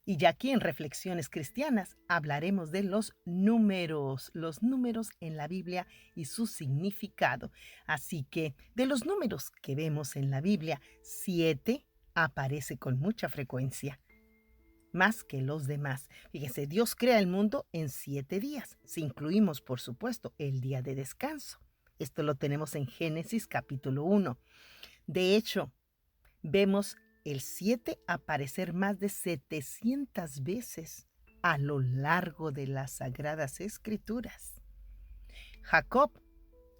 Y ya aquí en Reflexiones Cristianas hablaremos de los números en la Biblia y su significado. Así que de los números que vemos en la Biblia, 7 aparece con mucha frecuencia, más que los demás. Fíjense, Dios crea el mundo en 7 días, si incluimos, por supuesto, el día de descanso. Esto lo tenemos en Génesis capítulo 1. De hecho, vemos el 7 aparecer más de 700 veces a lo largo de las Sagradas Escrituras. Jacob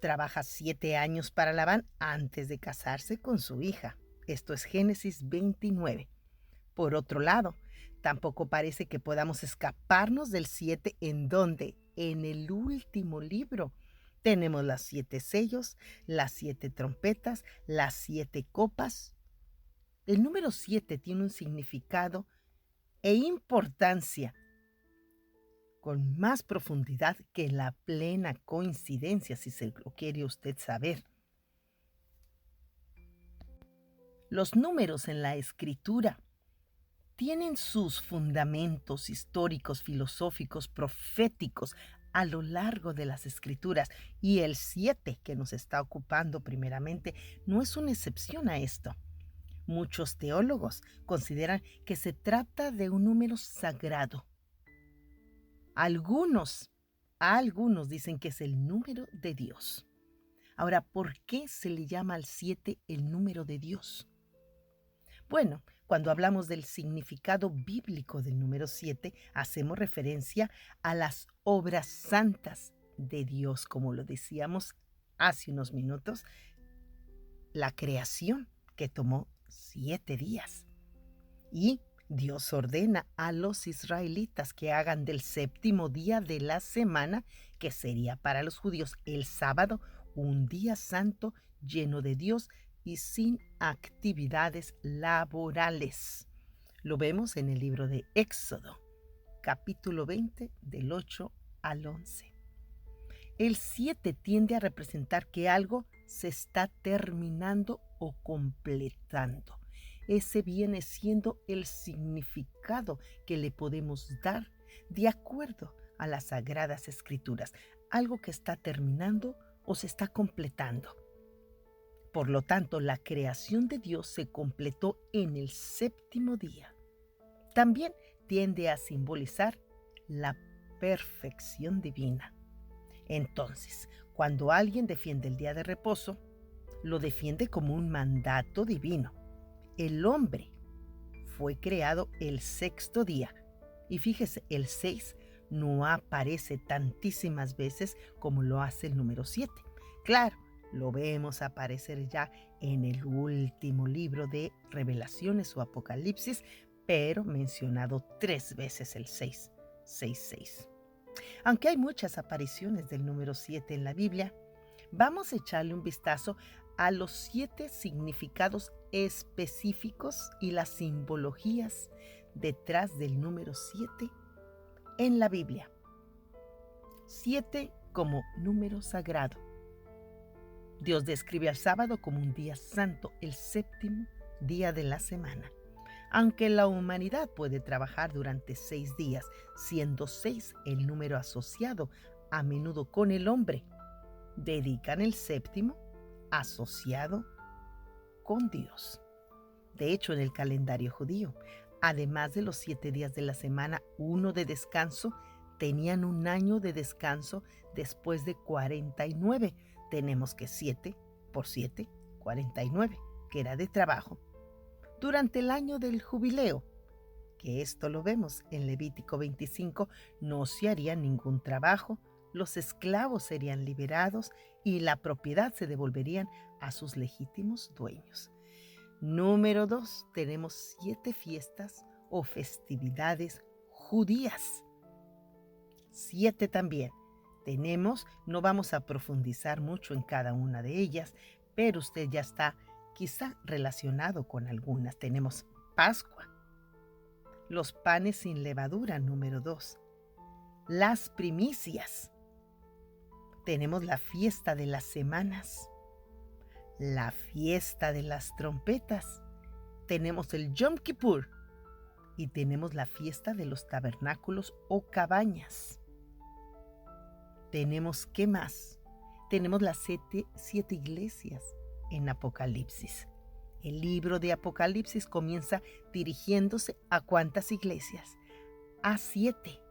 trabaja 7 años para Labán antes de casarse con su hija. Esto es Génesis 29. Por otro lado, tampoco parece que podamos escaparnos del 7 en donde, en el último libro, tenemos las 7 sellos, las 7 trompetas, las 7 copas. El número 7 tiene un significado e importancia con más profundidad que la plena coincidencia, si se lo quiere usted saber. Los números en la escritura tienen sus fundamentos históricos, filosóficos, proféticos a lo largo de las escrituras, y el 7 que nos está ocupando primeramente no es una excepción a esto. Muchos teólogos consideran que se trata de un número sagrado. Algunos, algunos dicen que es el número de Dios. Ahora, ¿por qué se le llama al 7 el número de Dios? Bueno, cuando hablamos del significado bíblico del número 7, hacemos referencia a las obras santas de Dios, como lo decíamos hace unos minutos, la creación que tomó 7 días. Y Dios ordena a los israelitas que hagan del séptimo día de la semana, que sería para los judíos el sábado, un día santo lleno de Dios y sin actividades laborales. Lo vemos en el libro de Éxodo, capítulo 20, del 8 al 11. El 7 tiende a representar que algo se está terminando o completando. Ese viene siendo el significado que le podemos dar de acuerdo a las Sagradas Escrituras. Algo que está terminando o se está completando. Por lo tanto, la creación de Dios se completó en el séptimo día. También tiende a simbolizar la perfección divina. Entonces, cuando alguien defiende el día de reposo, lo defiende como un mandato divino. El hombre fue creado el sexto día. Y fíjese, el 6 no aparece tantísimas veces como lo hace el número 7. Claro, lo vemos aparecer ya en el último libro de Revelaciones o Apocalipsis, pero mencionado 3 veces el 6, 6, 6. Aunque hay muchas apariciones del número 7 en la Biblia, vamos a echarle un vistazo a los 7 significados específicos y las simbologías detrás del número 7 en la Biblia. 7 como número sagrado. Dios describe al sábado como un día santo, el séptimo día de la semana. Aunque la humanidad puede trabajar durante 6 días, siendo 6 el número asociado a menudo con el hombre, dedican el séptimo asociado con Dios. De hecho, en el calendario judío, además de los 7 días de la semana, uno de descanso, tenían un año de descanso después de 49. Tenemos que 7 por 7, 49, que era de trabajo. Durante el año del jubileo, que esto lo vemos en Levítico 25, no se haría ningún trabajo, los esclavos serían liberados y la propiedad se devolverían a sus legítimos dueños. Número 2, tenemos 7 fiestas o festividades judías. 7 también. No vamos a profundizar mucho en cada una de ellas, pero usted ya está quizá relacionado con algunas. Tenemos Pascua, los panes sin levadura, número 2, las primicias, tenemos la fiesta de las semanas, la fiesta de las trompetas, tenemos el Yom Kippur, y tenemos la fiesta de los tabernáculos o cabañas. Tenemos, ¿qué más? Tenemos las siete iglesias en Apocalipsis. El libro de Apocalipsis comienza dirigiéndose a ¿cuántas iglesias? A 7,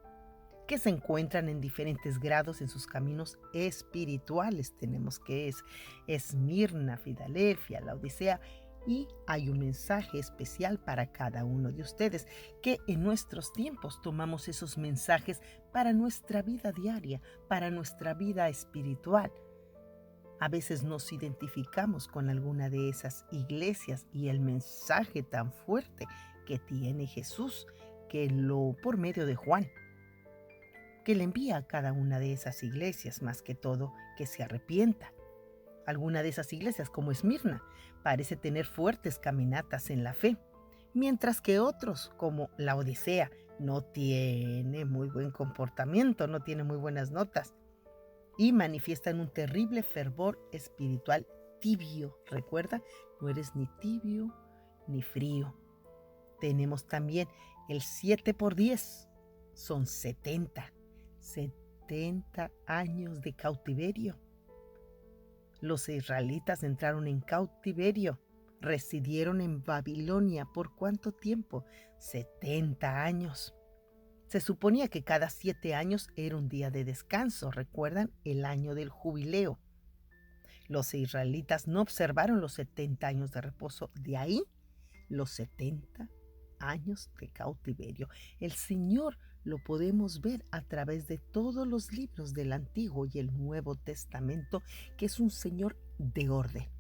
que se encuentran en diferentes grados en sus caminos espirituales. Tenemos que es Esmirna, Filadelfia, Laodicea, y hay un mensaje especial para cada uno de ustedes, que en nuestros tiempos tomamos esos mensajes para nuestra vida diaria, para nuestra vida espiritual. A veces nos identificamos con alguna de esas iglesias y el mensaje tan fuerte que tiene Jesús, por medio de Juan, que le envía a cada una de esas iglesias, más que todo, que se arrepienta. Alguna de esas iglesias, como Esmirna, parece tener fuertes caminatas en la fe, mientras que otros, como la Odisea, no tiene muy buen comportamiento, no tiene muy buenas notas y manifiestan un terrible fervor espiritual tibio. Recuerda, no eres ni tibio ni frío. Tenemos también el 7 por 10, son 70 años de cautiverio. Los israelitas entraron en cautiverio, residieron en Babilonia. ¿Por cuánto tiempo? 70 años. Se suponía que cada 7 años era un día de descanso. ¿Recuerdan? El año del jubileo. Los israelitas no observaron los 70 años de reposo. De ahí, los 70 años de cautiverio. El Señor lo podemos ver a través de todos los libros del Antiguo y el Nuevo Testamento, que es un Señor de orden.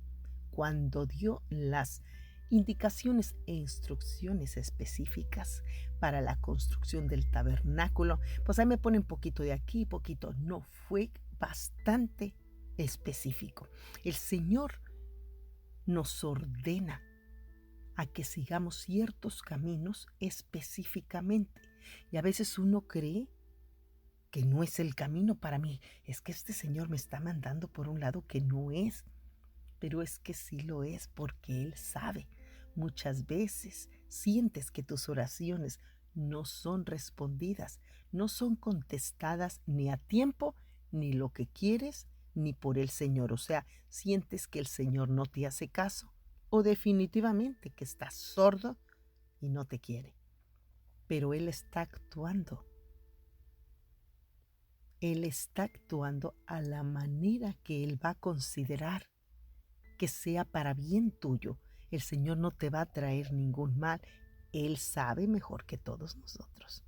Cuando dio las indicaciones e instrucciones específicas para la construcción del tabernáculo, pues ahí me ponen poquito de aquí, poquito. No, fue bastante específico. El Señor nos ordena a que sigamos ciertos caminos específicamente. Y a veces uno cree que no es el camino para mí. Es que este Señor me está mandando por un lado que no es. Pero es que sí lo es, porque Él sabe. Muchas veces sientes que tus oraciones no son respondidas, no son contestadas ni a tiempo, ni lo que quieres, ni por el Señor. O sea, sientes que el Señor no te hace caso, o definitivamente que estás sordo y no te quiere. Pero Él está actuando. Él está actuando a la manera que Él va a considerar que sea para bien tuyo. El Señor no te va a traer ningún mal. Él sabe mejor que todos nosotros.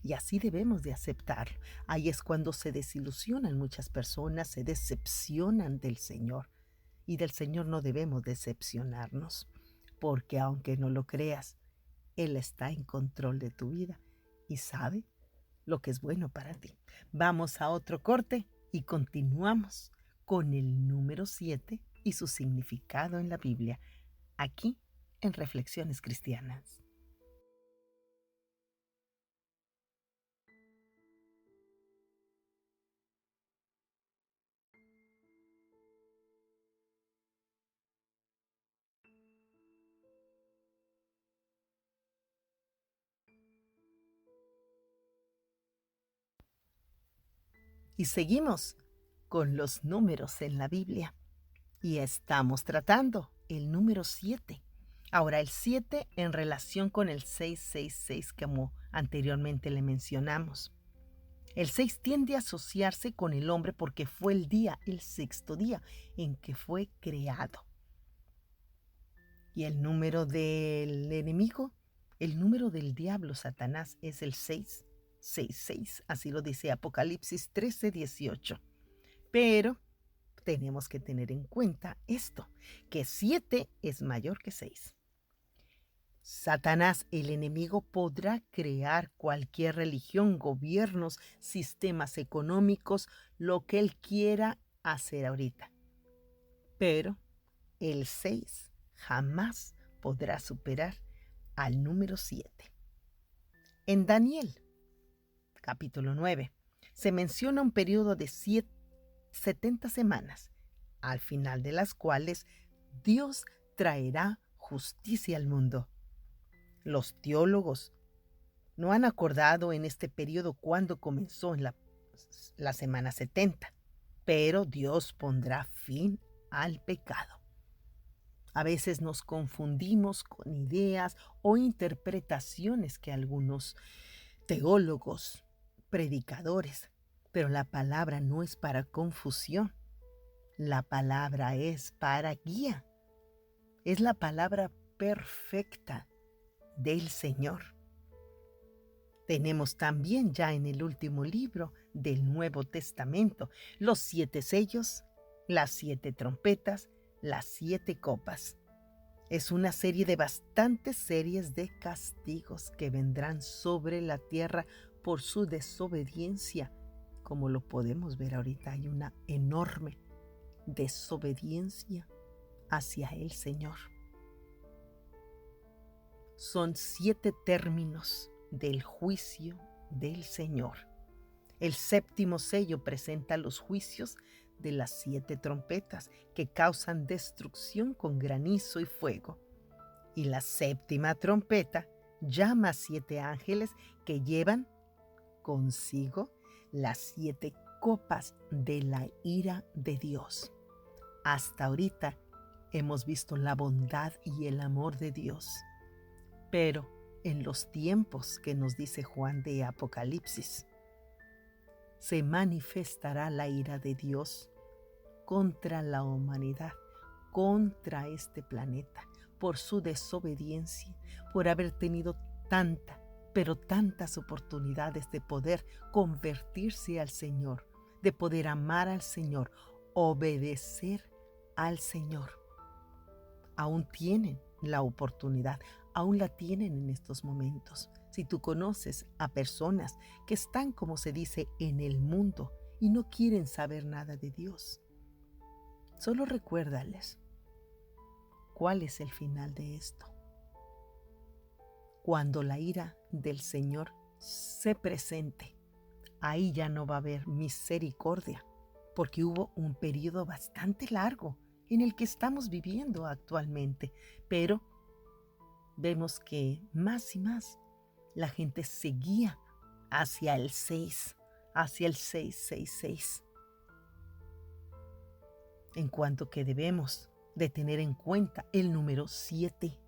Y así debemos de aceptarlo. Ahí es cuando se desilusionan muchas personas, se decepcionan del Señor. Y del Señor no debemos decepcionarnos, porque aunque no lo creas, Él está en control de tu vida y sabe lo que es bueno para ti. Vamos a otro corte y continuamos con el número 7 y su significado en la Biblia, aquí en Reflexiones Cristianas. Y seguimos con los números en la Biblia. Y estamos tratando el número 7. Ahora, el 7 en relación con el 666, como anteriormente le mencionamos. El 6 tiende a asociarse con el hombre porque fue el sexto día en que fue creado. Y el número del enemigo, el número del diablo, Satanás, es el 666. Así lo dice Apocalipsis 13:18. Pero tenemos que tener en cuenta esto, que 7 es mayor que 6. Satanás, el enemigo, podrá crear cualquier religión, gobiernos, sistemas económicos, lo que él quiera hacer ahorita. Pero el 6 jamás podrá superar al número 7. En Daniel, capítulo 9, se menciona un periodo de 70 semanas, al final de las cuales Dios traerá justicia al mundo. Los teólogos no han acordado en este periodo cuándo comenzó en la semana 70, pero Dios pondrá fin al pecado. A veces nos confundimos con ideas o interpretaciones que algunos teólogos, predicadores, pero la palabra no es para confusión. La palabra es para guía. Es la palabra perfecta del Señor. Tenemos también ya en el último libro del Nuevo Testamento los 7 sellos, las 7 trompetas, las 7 copas. Es una serie de bastantes series de castigos que vendrán sobre la tierra por su desobediencia. Como lo podemos ver ahorita, hay una enorme desobediencia hacia el Señor. Son 7 términos del juicio del Señor. El 7º sello presenta los juicios de las 7 trompetas que causan destrucción con granizo y fuego. Y la 7ª trompeta llama a 7 ángeles que llevan consigo las 7 copas de la ira de Dios. Hasta ahorita hemos visto la bondad y el amor de Dios. Pero en los tiempos que nos dice Juan de Apocalipsis, se manifestará la ira de Dios contra la humanidad, contra este planeta, por su desobediencia, por haber tenido tantas oportunidades de poder convertirse al Señor, de poder amar al Señor, obedecer al Señor. Aún tienen la oportunidad, aún la tienen en estos momentos. Si tú conoces a personas que están, como se dice, en el mundo y no quieren saber nada de Dios, solo recuérdales cuál es el final de esto. Cuando la ira del Señor se presente, ahí ya no va a haber misericordia, porque hubo un periodo bastante largo en el que estamos viviendo actualmente, pero vemos que más y más la gente seguía hacia el 6, hacia el 666. En cuanto que debemos de tener en cuenta el número 7.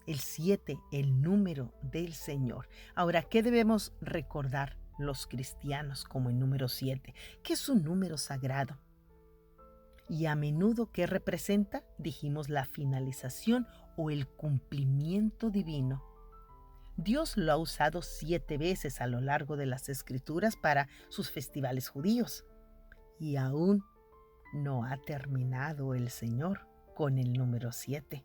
El 7, el número del Señor. Ahora, ¿qué debemos recordar los cristianos como el número 7? Que es un número sagrado. Y a menudo, ¿qué representa? Dijimos la finalización o el cumplimiento divino. Dios lo ha usado 7 veces a lo largo de las Escrituras para sus festivales judíos. Y aún no ha terminado el Señor con el número 7.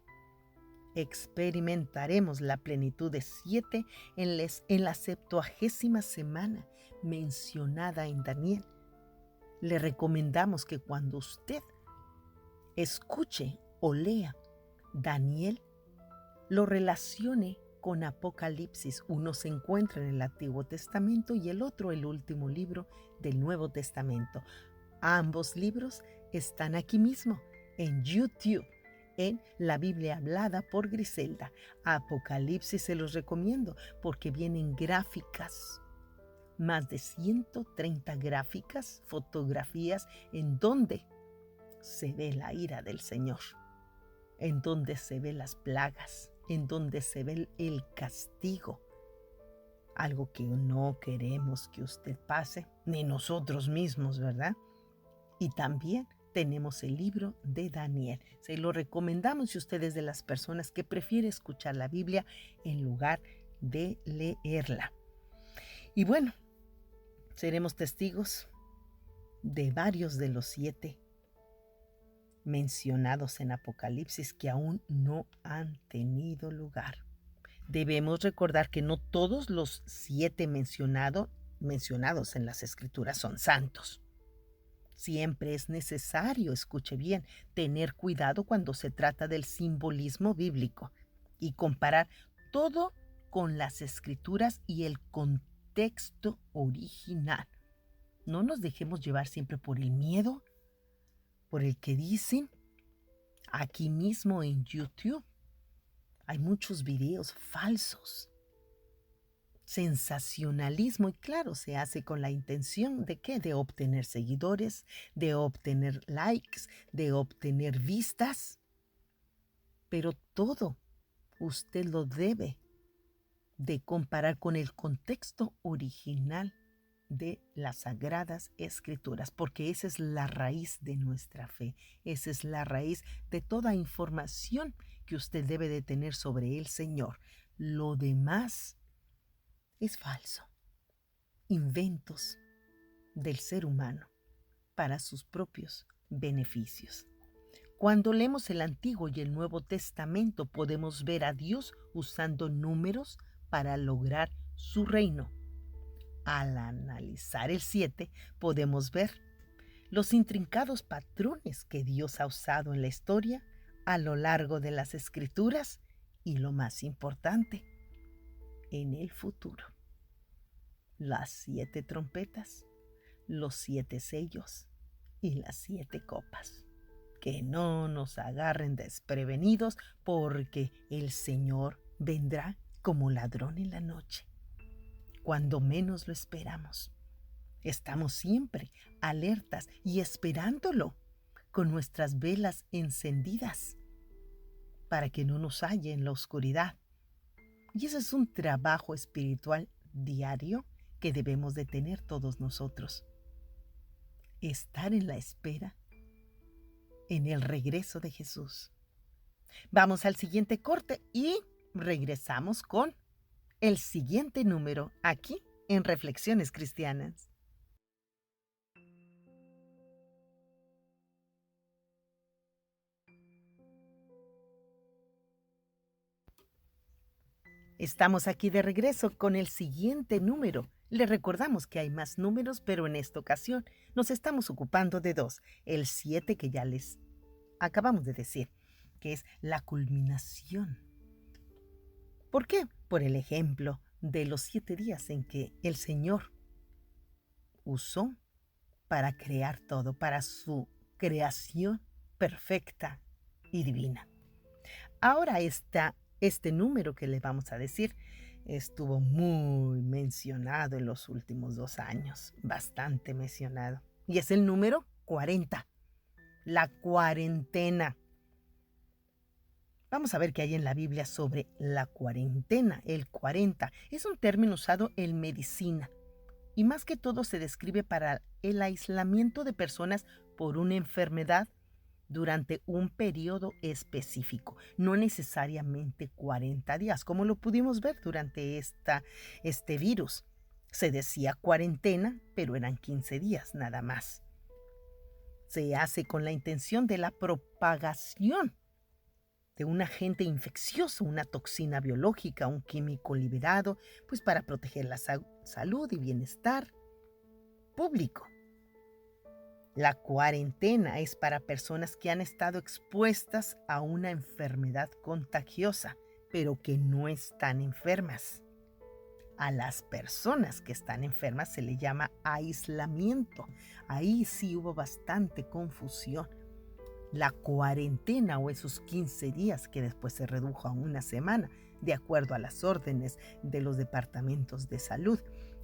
Experimentaremos la plenitud de 7 en la 70ª semana mencionada en Daniel. Le recomendamos que cuando usted escuche o lea Daniel, lo relacione con Apocalipsis. Uno se encuentra en el Antiguo Testamento y el otro el último libro del Nuevo Testamento. Ambos libros están aquí mismo en YouTube, en la Biblia hablada por Griselda. Apocalipsis se los recomiendo porque vienen gráficas, más de 130 gráficas, fotografías en donde se ve la ira del Señor, en donde se ve las plagas, en donde se ve el castigo, algo que no queremos que usted pase, ni nosotros mismos, ¿verdad? Y también tenemos el libro de Daniel. Se lo recomendamos si usted es de las personas que prefiere escuchar la Biblia en lugar de leerla. Y bueno, seremos testigos de varios de los 7 mencionados en Apocalipsis que aún no han tenido lugar. Debemos recordar que no todos los 7 mencionados en las Escrituras son santos. Siempre es necesario, escuche bien, tener cuidado cuando se trata del simbolismo bíblico y comparar todo con las Escrituras y el contexto original. No nos dejemos llevar siempre por el miedo, por el que dicen aquí mismo en YouTube. Hay muchos videos falsos, sensacionalismo y claro, se hace con la intención de ¿qué? De obtener seguidores, de obtener likes, de obtener vistas, pero todo usted lo debe de comparar con el contexto original de las Sagradas Escrituras, porque esa es la raíz de nuestra fe, esa es la raíz de toda información que usted debe de tener sobre el Señor. Lo demás es falso, inventos del ser humano para sus propios beneficios. Cuando leemos el Antiguo y el Nuevo Testamento podemos ver a Dios usando números para lograr su reino. Al analizar el 7 podemos ver los intrincados patrones que Dios ha usado en la historia a lo largo de las Escrituras y lo más importante, en el futuro. Las 7 trompetas, los 7 sellos y las 7 copas. Que no nos agarren desprevenidos porque el Señor vendrá como ladrón en la noche, cuando menos lo esperamos. Estamos siempre alertas y esperándolo con nuestras velas encendidas para que no nos halle en la oscuridad. Y ese es un trabajo espiritual diario que debemos de tener todos nosotros. Estar en la espera en el regreso de Jesús. Vamos al siguiente corte y regresamos con el siguiente número aquí en Reflexiones Cristianas. Estamos aquí de regreso con el siguiente número. Le recordamos que hay más números, pero en esta ocasión nos estamos ocupando de 2. El 7 que ya les acabamos de decir, que es la culminación. ¿Por qué? Por el ejemplo de los 7 días en que el Señor usó para crear todo, para su creación perfecta y divina. Ahora este número que le vamos a decir estuvo muy mencionado en los últimos 2 años, bastante mencionado. Y es el número 40, la cuarentena. Vamos a ver qué hay en la Biblia sobre la cuarentena. El 40 es un término usado en medicina y más que todo se describe para el aislamiento de personas por una enfermedad durante un periodo específico, no necesariamente 40 días, como lo pudimos ver durante este virus. Se decía cuarentena, pero eran 15 días nada más. Se hace con la intención de la propagación de un agente infeccioso, una toxina biológica, un químico liberado, pues para proteger la salud y bienestar público. La cuarentena es para personas que han estado expuestas a una enfermedad contagiosa, pero que no están enfermas. A las personas que están enfermas se le llama aislamiento. Ahí sí hubo bastante confusión. La cuarentena o esos 15 días que después se redujo a una semana, de acuerdo a las órdenes de los departamentos de salud,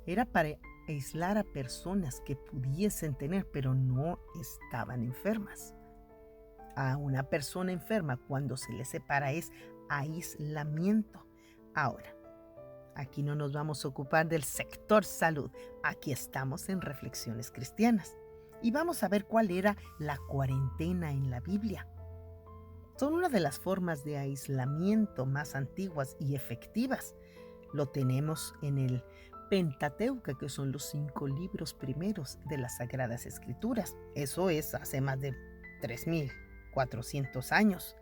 era para aislar a personas que pudiesen tener, pero no estaban enfermas. A una persona enferma cuando se le separa es aislamiento. Ahora, aquí no nos vamos a ocupar del sector salud, aquí estamos en Reflexiones Cristianas. Y vamos a ver cuál era la cuarentena en la Biblia. Son una de las formas de aislamiento más antiguas y efectivas. Lo tenemos en el Pentateuco, que son los 5 libros primeros de las Sagradas Escrituras. Eso es hace más de 3,400 años.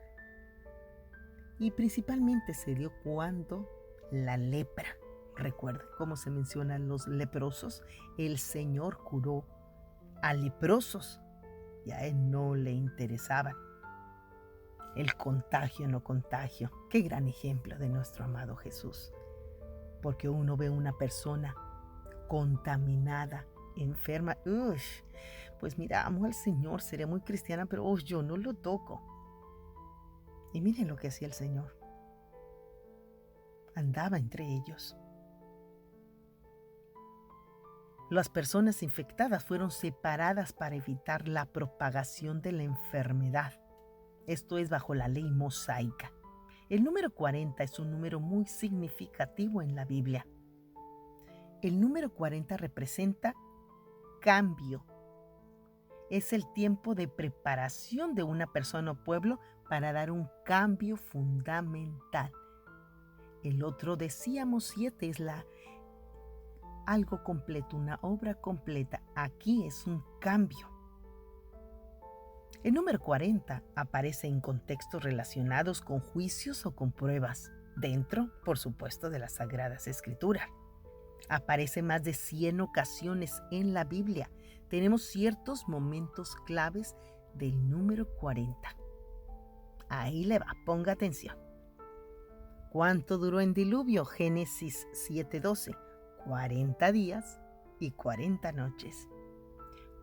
Y principalmente se dio cuando la lepra. Recuerden cómo se mencionan los leprosos. El Señor curó a leprosos y a él no le interesaba el contagio, no contagio. Qué gran ejemplo de nuestro amado Jesús. Porque uno ve una persona contaminada, enferma. Pues mira, amo al Señor, seré muy cristiana, pero yo no lo toco. Y miren lo que hacía el Señor. andaba entre ellos. Las personas infectadas fueron separadas para evitar la propagación de la enfermedad. Esto es bajo la ley mosaica. El número 40 es un número muy significativo en la Biblia. El número 40 representa cambio. Es el tiempo de preparación de una persona o pueblo para dar un cambio fundamental. El otro, decíamos, 7 es algo completo, una obra completa. Aquí es un cambio. El número 40 aparece en contextos relacionados con juicios o con pruebas, dentro, por supuesto, de las Sagradas Escrituras. Aparece más de 100 ocasiones en la Biblia. Tenemos ciertos momentos claves del número 40. Ahí le va, ponga atención. ¿Cuánto duró en diluvio? Génesis 7:12. 40 días y 40 noches.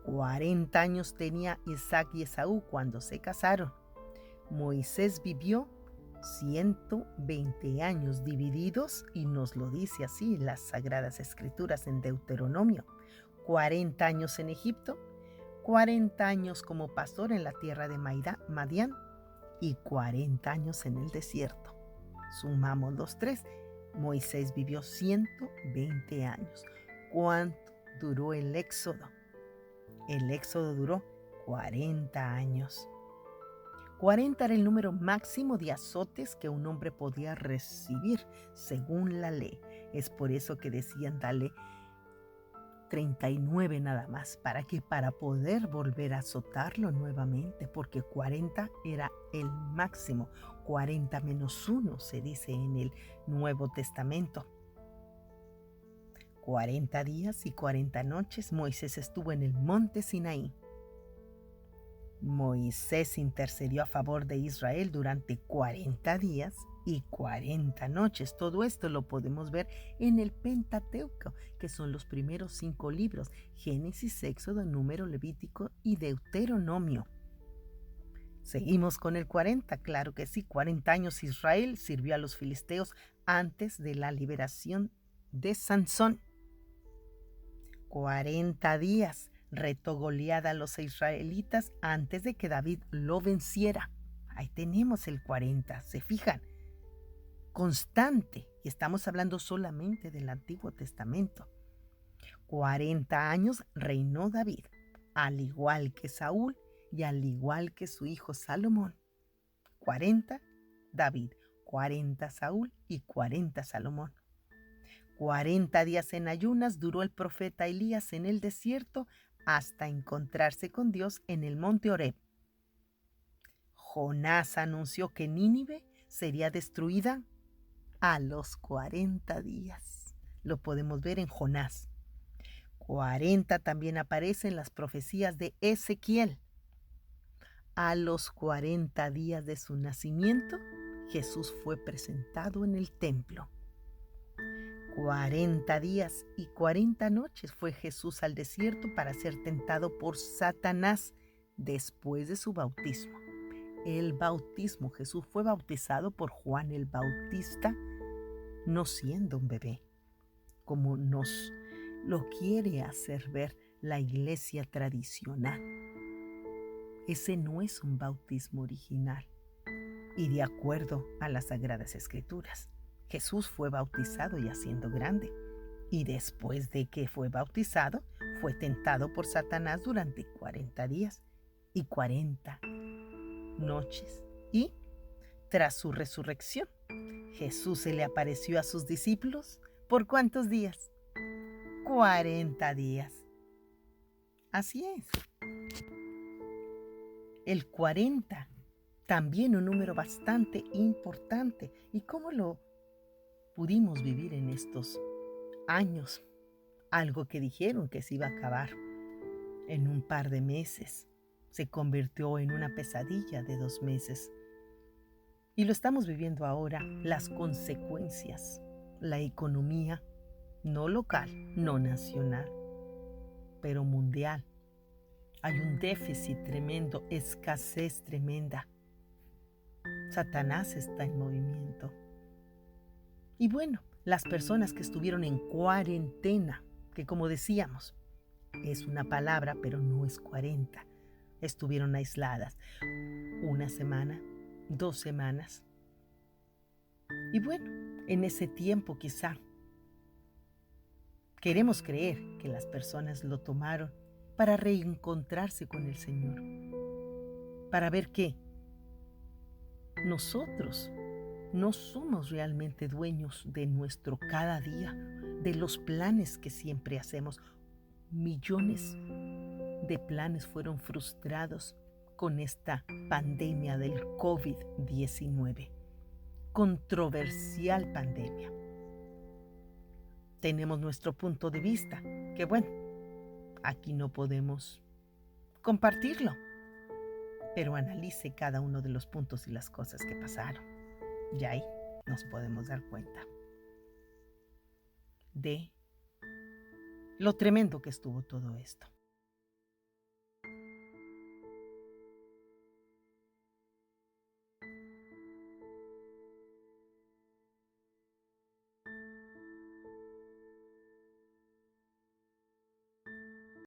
40 años tenía Isaac y Esaú cuando se casaron. Moisés vivió 120 años divididos, y nos lo dice así en las Sagradas Escrituras en Deuteronomio. 40 años en Egipto, 40 años como pastor en la tierra de Madián y 40 años en el desierto. Sumamos los tres. Moisés vivió 120 años. ¿Cuánto duró el éxodo? El éxodo duró 40 años. 40 era el número máximo de azotes que un hombre podía recibir según la ley. Es por eso que decían dale 39 nada más. ¿Para qué? Para poder volver a azotarlo nuevamente, porque 40 era el máximo. 40 menos 1 se dice en el Nuevo Testamento. 40 días y 40 noches Moisés estuvo en el monte Sinaí. Moisés intercedió a favor de Israel durante 40 días y 40 noches. Todo esto lo podemos ver en el Pentateuco, que son los primeros 5 libros: Génesis, Éxodo, Número, Levítico y Deuteronomio. Seguimos con el 40, claro que sí. 40 años Israel sirvió a los filisteos antes de la liberación de Sansón. 40 días retó Goliat a los israelitas antes de que David lo venciera. Ahí tenemos el 40, ¿se fijan? Constante, y estamos hablando solamente del Antiguo Testamento. 40 años reinó David, al igual que Saúl y al igual que su hijo Salomón. 40 David, 40 Saúl y 40 Salomón. 40 días en ayunas duró el profeta Elías en el desierto hasta encontrarse con Dios en el monte Horeb. Jonás anunció que Nínive sería destruida a los 40 días. Lo podemos ver en Jonás. 40 también aparece en las profecías de Ezequiel. A los 40 días de su nacimiento, Jesús fue presentado en el templo. 40 días y 40 noches fue Jesús al desierto para ser tentado por Satanás después de su bautismo. El bautismo, Jesús fue bautizado por Juan el Bautista, no siendo un bebé, como nos lo quiere hacer ver la iglesia tradicional. Ese no es un bautismo original y de acuerdo a las Sagradas Escrituras. Jesús fue bautizado ya siendo grande, y después de que fue bautizado, fue tentado por Satanás durante 40 días y 40 noches. Y tras su resurrección, Jesús se le apareció a sus discípulos. ¿Por cuántos días? 40 días. Así es. El 40, también un número bastante importante. ¿Y cómo lo pudimos vivir en estos años? Algo que dijeron que se iba a acabar en un par de meses se convirtió en una pesadilla de 2 meses. Y lo estamos viviendo ahora, las consecuencias, la economía, no local, no nacional, pero mundial. Hay un déficit tremendo, escasez tremenda. Satanás está en movimiento. Y bueno, las personas que estuvieron en cuarentena, que como decíamos, es una palabra, pero no es 40, estuvieron aisladas una semana, 2 semanas. Y bueno, en ese tiempo quizá queremos creer que las personas lo tomaron para reencontrarse con el Señor, para ver que nosotros no somos realmente dueños de nuestro cada día, de los planes que siempre hacemos. Millones de planes fueron frustrados con esta pandemia del COVID-19, controversial pandemia. Tenemos nuestro punto de vista, que bueno, aquí no podemos compartirlo, pero analice cada uno de los puntos y las cosas que pasaron. Y ahí nos podemos dar cuenta de lo tremendo que estuvo todo esto.